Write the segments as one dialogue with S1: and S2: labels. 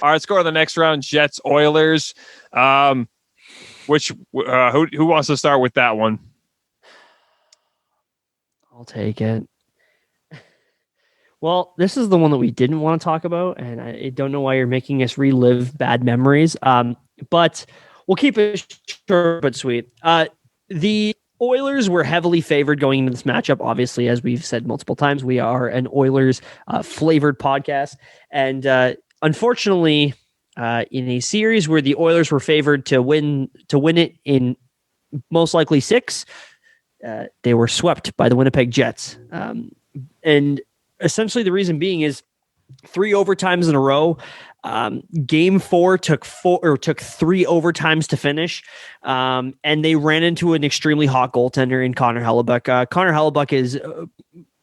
S1: All right, let's go to the next round. Jets Oilers. Who wants to start with that one?
S2: I'll take it. Well, this is the one that we didn't want to talk about, and I don't know why you're making us relive bad memories. But we'll keep it short but sweet. The Oilers were heavily favored going into this matchup. Obviously, as we've said multiple times, we are an Oilers flavored podcast, and unfortunately, in a series where the Oilers were favored to win it in most likely 6, they were swept by the Winnipeg Jets, and essentially the reason being is 3 overtimes in a row. Game 4 took 3 overtimes to finish, and they ran into an extremely hot goaltender in Connor Hellebuyck. Connor Hellebuyck is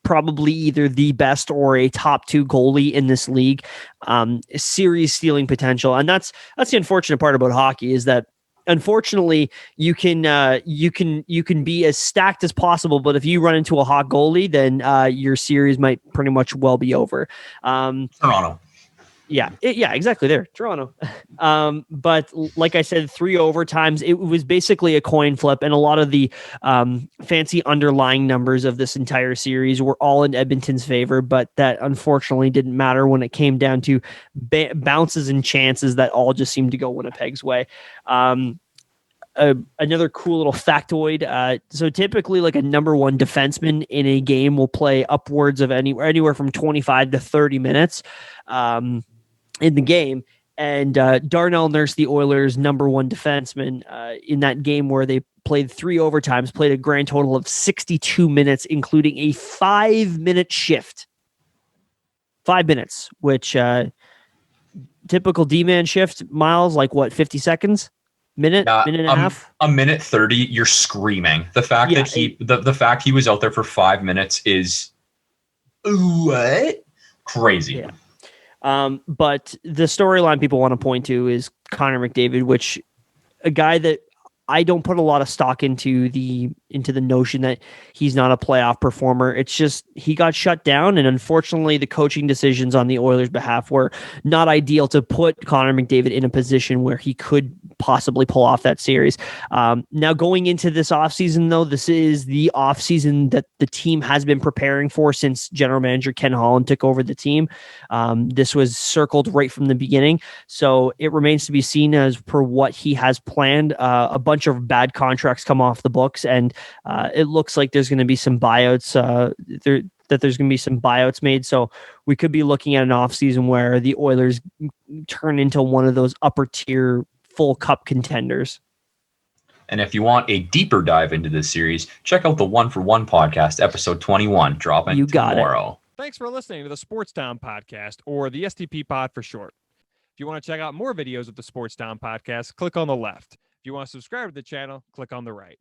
S2: probably either the best or a top 2 goalie in this league. Series stealing potential, and that's the unfortunate part about hockey is that unfortunately you can be as stacked as possible, but if you run into a hot goalie, then your series might pretty much well be over.
S3: Toronto.
S2: Yeah, exactly. There, Toronto. But like I said, 3 overtimes. It was basically a coin flip, and a lot of the fancy underlying numbers of this entire series were all in Edmonton's favor. But that unfortunately didn't matter when it came down to bounces and chances that all just seemed to go Winnipeg's way. Another cool little factoid. So typically, like a number 1 defenseman in a game will play upwards of anywhere from 25 to 30 minutes. In the game, and Darnell Nurse, the Oilers' number 1 defenseman, in that game where they played 3 overtimes, played a grand total of 62 minutes, including a 5-minute shift. 5 minutes, which typical D-man shift, Myles, like what, 50 seconds? Minute and a half?
S3: A minute 30, you're screaming. The fact that the fact he was out there for 5 minutes is what? Crazy.
S2: Yeah. But the storyline people want to point to is Connor McDavid, which a guy that I don't put a lot of stock into the notion that he's not a playoff performer. It's just he got shut down, and unfortunately, the coaching decisions on the Oilers' behalf were not ideal to put Connor McDavid in a position where he could possibly pull off that series. Now, going into this offseason, though, this is the offseason that the team has been preparing for since general manager Ken Holland took over the team. This was circled right from the beginning, so it remains to be seen as per what he has planned. A bunch of bad contracts come off the books, and it looks like there's going to be some buyouts. There's going to be some buyouts made, so we could be looking at an offseason where the Oilers turn into one of those upper tier full cup contenders.
S3: And if you want a deeper dive into this series, check out the 1 for 1 podcast, episode 21, dropping tomorrow.
S1: Thanks for listening to the Sports Town Podcast, or the STP Pod for short. If you want to check out more videos of the Sports Town Podcast, click on the left. If you want to subscribe to the channel, click on the right.